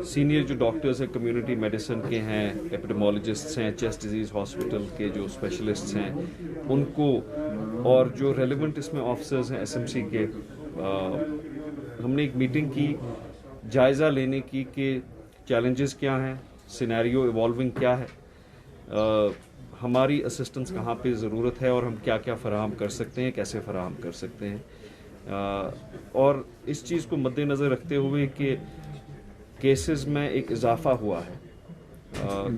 Senior जो doctors हैं community medicine के हैं, एपिडेमोलॉजिस्ट्स हैं, चेस्ट डिजीज़ हॉस्पिटल के जो स्पेशलिस्ट्स हैं उनको, और जो रेलिवेंट इसमें ऑफिसर्स हैं एसएमसी के, हमने एक मीटिंग की जायज़ा लेने की कि चैलेंजेस क्या हैं, सिनेरियो इवॉल्विंग क्या है, हमारी असिस्टेंस कहाँ पे ज़रूरत है और हम क्या क्या फ़राहम कर सकते हैं, कैसे फ़राहम कर सकते हैं। और इस चीज़ को मद्देनज़र रखते हुए कि केसेस में एक इजाफा हुआ है,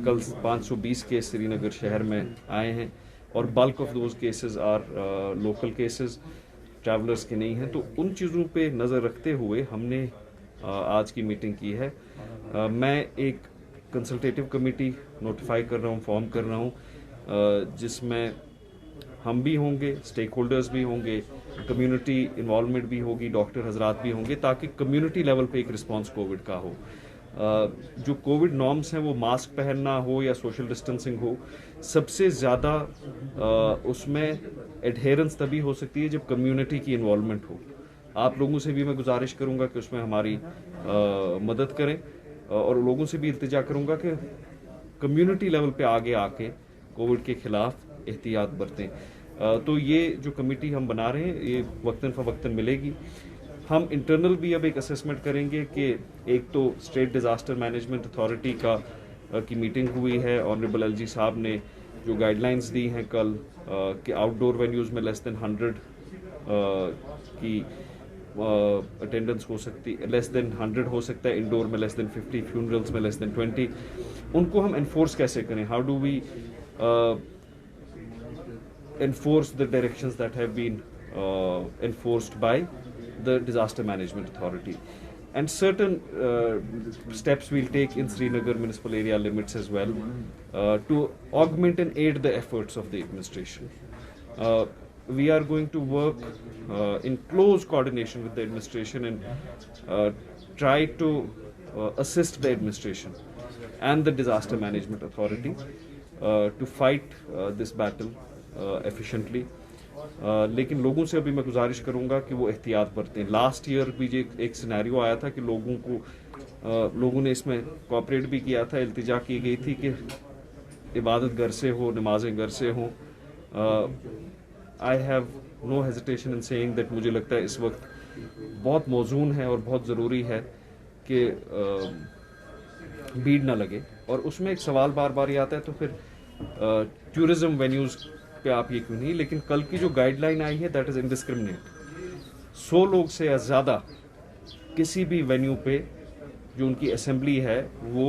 कल 520 केस श्रीनगर शहर में आए हैं और bulk of those cases are local cases, travellers के नहीं हैं। तो उन चीज़ों पे नज़र रखते हुए हमने आज की मीटिंग की है। मैं एक कंसल्टेटिव कमेटी नोटिफाई कर रहा हूँ, फॉर्म कर रहा हूँ, जिसमें हम भी होंगे, स्टेक होल्डर्स भी होंगे, कम्युनिटी इन्वॉल्वमेंट भी होगी, डॉक्टर हजरात भी होंगे, ताकि कम्युनिटी लेवल पे एक रिस्पांस कोविड का हो। जो कोविड नॉर्म्स हैं वो मास्क पहनना हो या सोशल डिस्टेंसिंग हो, सबसे ज़्यादा उसमें एडहेरेंस तभी हो सकती है जब कम्युनिटी की इन्वॉल्वमेंट हो। आप लोगों से भी मैं गुजारिश करूंगा कि उसमें हमारी मदद करें, और लोगों से भी इल्तिजा करूंगा कि कम्युनिटी लेवल पे आगे आके कोविड के खिलाफ एहतियात बरतें। तो ये जो कमेटी हम बना रहे हैं ये वक्तन फ़वक्तन मिलेगी। हम इंटरनल भी अब एक असेसमेंट करेंगे कि एक तो स्टेट डिज़ास्टर मैनेजमेंट अथॉरिटी की मीटिंग हुई है, ऑनरेबल एलजी साहब ने जो गाइडलाइंस दी हैं कल कि आउटडोर वेन्यूज़ में लेस देन 100 की अटेंडेंस हो सकती, लेस देन 100 हो सकता है, इंडोर में लेस देन 50, फ्यूनरल्स में लेस देन 20। उनको हम एनफोर्स कैसे करें, how do we enforce the directions that have been enforced by the disaster management authority, and certain steps we'll take in Srinagar municipal area limits as well to augment and aid the efforts of the administration. We are going to work in close coordination with the administration and try to assist the administration and the disaster management authority to fight this battle efficiently. लेकिन लोगों से अभी मैं गुजारिश करूंगा कि वो एहतियात बरतें। लास्ट ईयर भी एक सिनेरियो आया था कि लोगों ने इसमें कोऑपरेट भी किया था, इल्तिजा की गई थी कि इबादत घर से हो, नमाजें घर से हों। I have no hesitation in saying that, मुझे लगता है इस वक्त बहुत मौजून है और बहुत ज़रूरी है कि भीड़ ना लगे। और उसमें एक सवाल बार बार ये आता है, तो फिर टूरिज्म वेन्यूज़ पे आप ये क्यों नहीं, लेकिन कल की जो गाइडलाइन आई है दैट इज इंडिस्क्रिमिनेट। 100 लोग से ज़्यादा किसी भी वेन्यू पे जो उनकी असेंबली है वो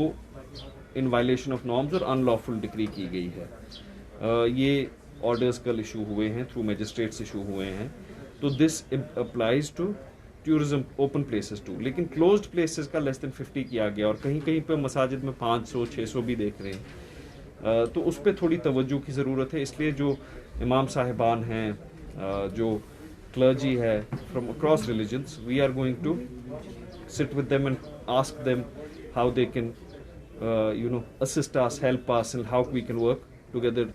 इन वायलेशन ऑफ नॉर्म्स और अनलॉफुल डिक्री की गई है। ये ऑर्डर्स कल इशू हुए हैं, थ्रू मैजिस्ट्रेट्स इशू हुए हैं। तो this applies to tourism open places too, लेकिन क्लोज्ड प्लेसेस का लेस देन 50 किया गया, और कहीं कहीं पे मसाजिद में 500-600 भी देख रहे हैं। तो उस पर थोड़ी तवज्जो की ज़रूरत है। इसलिए जो इमाम साहिबान हैं, जो क्लर्जी है from across religions, we are going to sit with them and ask them how they can assist us, help us, and how we can work together.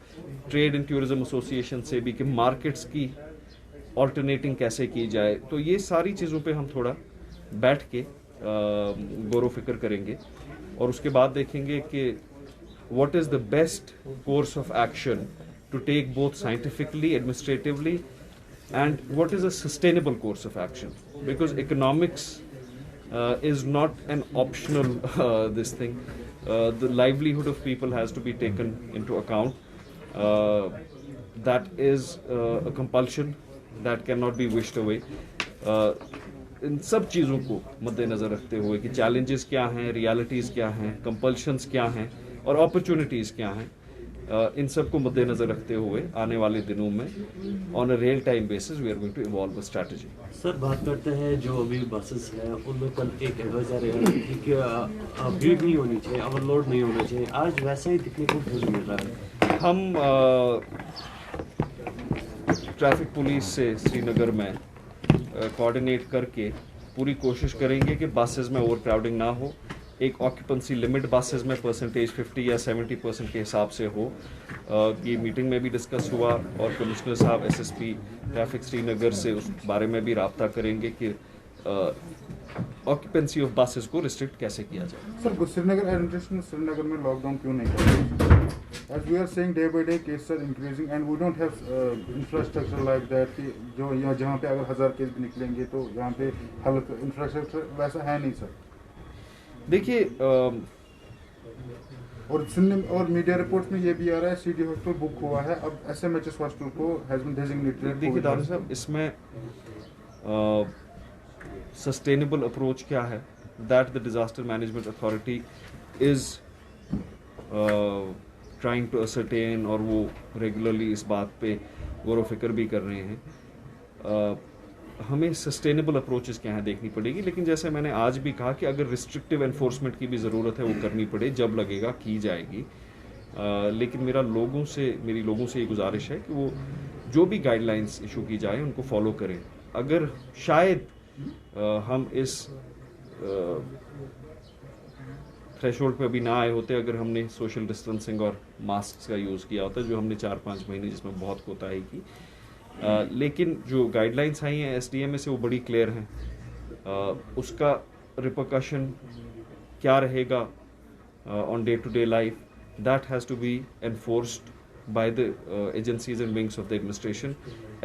Trade and tourism association से भी कि markets की alternating कैसे की जाए। तो ये सारी चीज़ों पे हम थोड़ा बैठ के गौर फिक्र करेंगे, और उसके बाद देखेंगे कि what is the best course of action to take, both scientifically, administratively, and what is a sustainable course of action, because economics is not an optional this thing. The livelihood of people has to be taken into account. That is a compulsion that cannot be wished away. इन सब चीज़ों को मद्देनज़र रखते हुए कि challenges क्या हैं, realities क्या हैं, कंपल्शंस क्या हैं और अपॉर्चुनिटीज़ क्या हैं, इन सब को मद्देनज़र रखते हुए आने वाले दिनों में on a real time basis we are going to evolve a strategy. Sir, बात करते हैं जो अभी बसेस हैं उनमें कल एक वजह रहेगा कि भीड़ नहीं होनी चाहिए, ओवरलोड नहीं होना चाहिए, आज वैसा ही दिखने को मिल रहा है। हम ट्रैफिक पुलिस से श्रीनगर में कोऑर्डिनेट करके पूरी कोशिश करेंगे कि बसेस में ओवर क्राउडिंग ना हो। एक ऑक्यूपेंसी लिमिट बसेस में परसेंटेज 50 या 70% के हिसाब से हो। ये मीटिंग में भी डिस्कस हुआ, और कमिश्नर साहब एसएसपी ट्रैफिक श्रीनगर से उस बारे में भी राब्ता करेंगे कि ऑक्यूपेंसी ऑफ बसेस को रिस्ट्रिक्ट कैसे किया जाए. सर श्रीनगर एडमिनिस्ट्रेशन श्रीनगर में लॉकडाउन क्यों नहीं कर रही? As we are saying, day by day cases are increasing and we don't have infrastructure like that कि जो यहाँ जहाँ पे अगर 1000 केस भी निकलेंगे तो यहाँ पे हेल्थ इंफ्रास्ट्रक्चर वैसा है नहीं सर. देखिए और मीडिया रिपोर्ट्स में ये भी आ रहा है सिटी हॉस्पिटल बुक हुआ है, अब SMHS हॉस्पिटल को हैज बीन डेजिग्नेटेड. देखिए दानिश साहब, इसमें सस्टेनेबल अप्रोच क्या है, that the disaster management authority is trying to ascertain, और वो रेगुलरली इस बात पे गौर व फिक्र भी कर रहे हैं. हमें सस्टेनेबल अप्रोचेस क्या हैं देखनी पड़ेगी, लेकिन जैसे मैंने आज भी कहा कि अगर रिस्ट्रिक्टिव एनफोर्समेंट की भी ज़रूरत है वो करनी पड़े, जब लगेगा की जाएगी. लेकिन मेरी लोगों से ये गुजारिश है कि वो जो भी गाइडलाइंस इशू की जाए उनको फॉलो करें. अगर शायद हम इस थ्रेशोल्ड पे अभी ना आए होते, अगर हमने सोशल डिस्टेंसिंग और मास्क का यूज़ किया होता, जो हमने 4-5 महीने जिसमें बहुत कोताही की. लेकिन जो गाइडलाइंस आई हैं SDMA से वो बड़ी क्लियर हैं. उसका रिपरकशन क्या रहेगा on day to day life, that has to be enforced by the agencies and wings of the administration.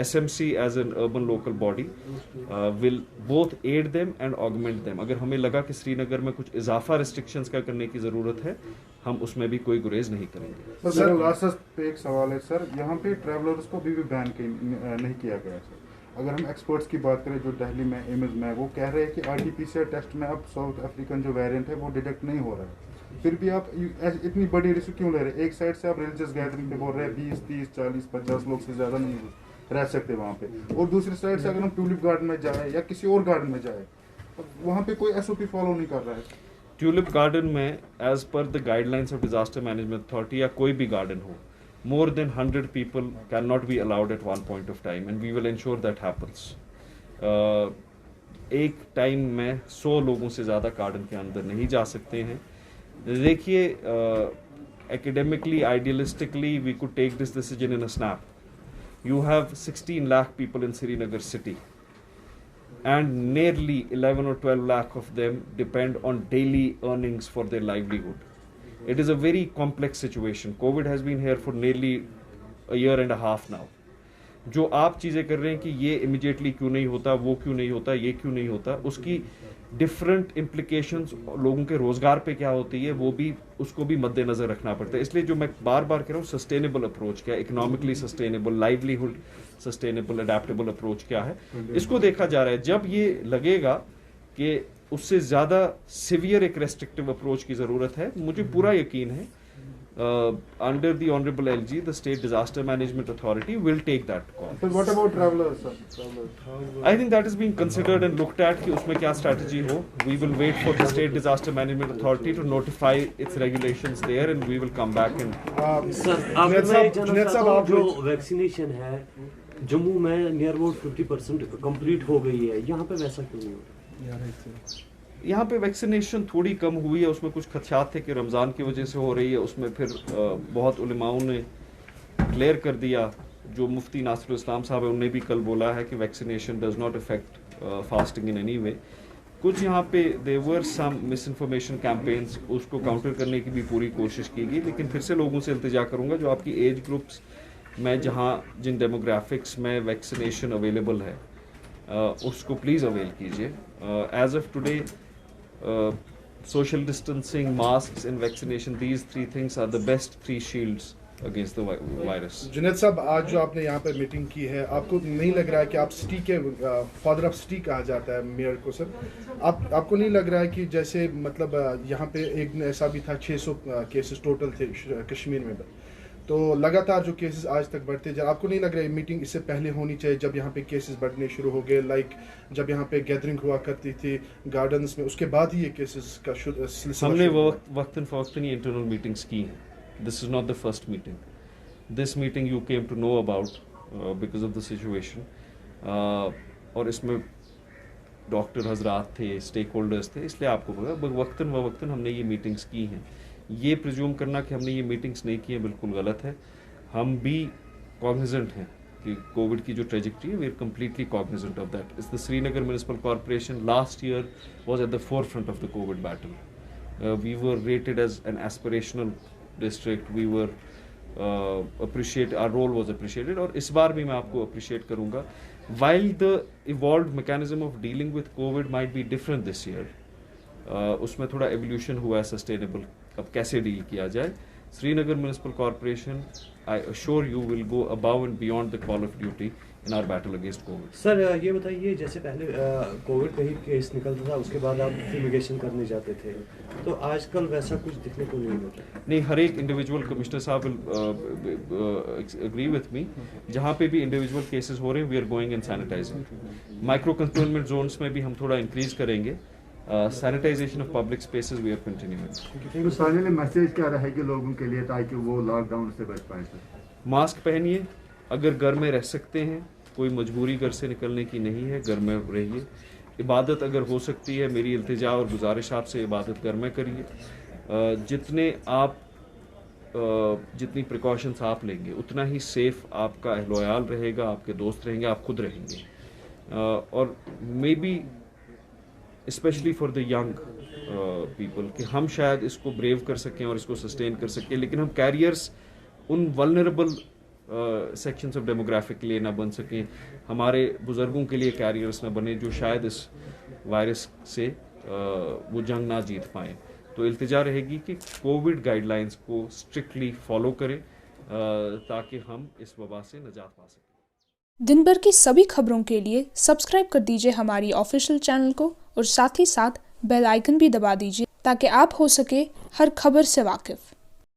SMC as an urban local body will both aid them and augment them. अगर हमें लगा कि श्रीनगर में कुछ इजाफा restrictions का करने की ज़रूरत है, हम उसमें भी कोई गुरेज नहीं करेंगे. सर लास्ट पे एक सवाल है सर, यहाँ पे ट्रैवलर्स को अभी भी बैन नहीं किया गया सर. अगर हम एक्सपर्ट्स की बात करें जो दिल्ली में एम्स में, वो कह रहे हैं कि RT-PCR टेस्ट में अब साउथ अफ्रीकन जो वेरिएंट है वो डिटेक्ट नहीं हो रहा है. फिर भी आप इतनी बड़ी रिस्क क्यों ले रहे हैं? एक साइड से आप रिलीजियस गैदरिंग पे बोल रहे हैं 20, 30, 40, 50 लोग से ज़्यादा नहीं रह सकते वहाँ पे, और दूसरी साइड से अगर हम ट्यूलिप गार्डन में जाए या किसी और गार्डन में जाए, वहाँ पे कोई SOP फॉलो नहीं कर रहा है. ट्यूलिप गार्डन में as per the guidelines of disaster management authority या कोई भी गार्डन हो, more than 100 people cannot be allowed at one point of time, and we will ensure that happens. एक टाइम में 100 लोगों से ज़्यादा गार्डन के अंदर नहीं जा सकते हैं. देखिए, academically, idealistically, we could take this decision in a snap. You have 16 lakh people in Srinagar city, and nearly 11 or 12 lakh of them depend on daily earnings for their livelihood. It is a very complex situation. COVID has been here for nearly a year and a half now. जो आप चीज़ें कर रहे हैं कि ये immediately क्यों नहीं होता, वो क्यों नहीं होता, ये क्यों नहीं होता, उसकी डिफरेंट इम्प्लीकेशंस लोगों के रोज़गार पे क्या होती है, वो भी उसको भी मद्देनज़र रखना पड़ता है. इसलिए जो मैं बार बार कह रहा हूँ, सस्टेनेबल अप्रोच क्या है, economically sustainable, livelihood sustainable, adaptable approach क्या है, इसको देखा जा रहा है. जब ये लगेगा कि उससे ज़्यादा सिवियर एक रेस्ट्रिक्टिव अप्रोच की ज़रूरत है, मुझे पूरा यकीन है under the Honorable LG, the State Disaster Management Authority will take that call. But what about travelers, sir? I think that is being considered and looked at कि उसमें क्या strategy हो. We will wait for the State Disaster Management Authority to notify its regulations there, and we will come back and. Sir आप मैं जानना जो vaccination है जम्मू में नियर अबाउट 50% कंप्लीट हो गई है, यहाँ पे वैसा क्यों नहीं हो रहा? यहाँ पे वैक्सीनेशन थोड़ी कम हुई है, उसमें कुछ खदशात थे कि रमज़ान की वजह से हो रही है. उसमें फिर बहुत उलमाओं ने क्लियर कर दिया, जो मुफ्ती नासिरुल इस्लाम साहब है उन्होंने भी कल बोला है कि vaccination does not affect fasting in any way. कुछ यहाँ पे देयर वर सम मिस इन्फॉर्मेशन कैंपेन्स, उसको काउंटर करने की भी पूरी कोशिश की गई. लेकिन फिर से लोगों से इल्तिजा करूँगा, जो आपकी एज ग्रुप्स में जहाँ जिन डेमोग्राफिक्स में वैक्सीनेशन अवेलेबल है उसको प्लीज़ अवेल कीजिए. As of today social distancing, masks and vaccination, these three things are the best three shields against the virus. Junaid साहब, आज जो आपने यहाँ पे मीटिंग की है, आपको नहीं लग रहा है कि आप सिटी के फादर ऑफ सिटी कहा जाता है मेयर को सर, आपको नहीं लग रहा है कि जैसे मतलब यहाँ पे एक ऐसा भी था 600 केसेस टोटल थे कश्मीर में, तो लगातार जो केसेस आज तक बढ़ते जा, आपको नहीं लग रहा है मीटिंग इससे पहले होनी चाहिए जब यहाँ पे केसेस बढ़ने शुरू हो गए, लाइक जब यहाँ पे गैदरिंग हुआ करती थी गार्डन्स में, उसके बाद ही ये केसेस का सिलसिला हमने वक्तन फवक्तन ये इंटरनल मीटिंग्स की हैं. This is not the first meeting. This meeting you came to know about because of the situation, और इसमें डॉक्टर हजरात थे, स्टेक होल्डर्स थे, इसलिए आपको पता वक्तन वक्तन हमने ये मीटिंग्स की हैं. ये प्रिज्यूम करना कि हमने ये मीटिंग्स नहीं की हैं बिल्कुल गलत है. हम भी कॉग्निजेंट हैं कि कोविड की जो ट्रेजेक्ट्री है, we are completely cognizant of that. It's the Srinagar Municipal Corporation last year was at the forefront of the COVID battle. We were rated as an aspirational district. We were our role was appreciated, और इस बार भी मैं आपको appreciate करूँगा. While the evolved mechanism of dealing with COVID might be different this year, उसमें थोड़ा evolution हुआ है sustainable. अब कैसे डील किया जाए. Srinagar Municipal Corporation, I assure you, will go above and beyond the call of duty in our battle against COVID. Sir ये बताइए, जैसे पहले कोविड का ही केस निकलता था, उसके बाद आप फ्यूमिगेशन करने जाते थे, तो आजकल वैसा कुछ दिखने को नहीं मिल रहा. नहीं, हर एक इंडिविजुअल कमिश्नर साहब विल एग्री विथ मी, जहाँ पे भी इंडिविजुअल केसेस हो रहे हैं, we are going and sanitising. Micro containment zones में भी हम थोड़ा इंक्रीज करेंगे. Sanitisation of public spaces we are continuing. Finally message क्या रहेगी लोगों के लिए ताकि वो लॉकडाउन से बच पाए सर? मास्क पहनिए, अगर घर में रह सकते हैं, कोई मजबूरी घर से निकलने की नहीं है, घर में रहिए. इबादत अगर हो सकती है, मेरी इल्तिजा और गुजारिश आपसे, इबादत घर में करिए. जितनी प्रिकॉशंस आप लेंगे उतना ही सेफ आपका अहलोयाल रहेगा, आपके दोस्त रहेंगे, आप खुद रहेंगे. और may be specially for the young people कि हम शायद इसको ब्रेव कर सकें और इसको सस्टेन कर सकें, लेकिन हम कैरियर्स उन वल्नरेबल सेक्शंस ऑफ डेमोग्राफिक के लिए ना बन सकें, हमारे बुजुर्गों के लिए कैरियर्स ना बने जो शायद इस वायरस से वो जंग ना जीत पाएँ. तो इल्तिजा रहेगी कि कोविड गाइडलाइंस को स्ट्रिक्टली फॉलो करें ताकि हम इस वबा से निजात पा सकें. दिन भर की सभी खबरों के लिए सब्सक्राइब कर दीजिए हमारी ऑफिशियल चैनल को और साथ ही साथ बेल आइकन भी दबा दीजिए ताकि आप हो सके हर खबर से वाकिफ.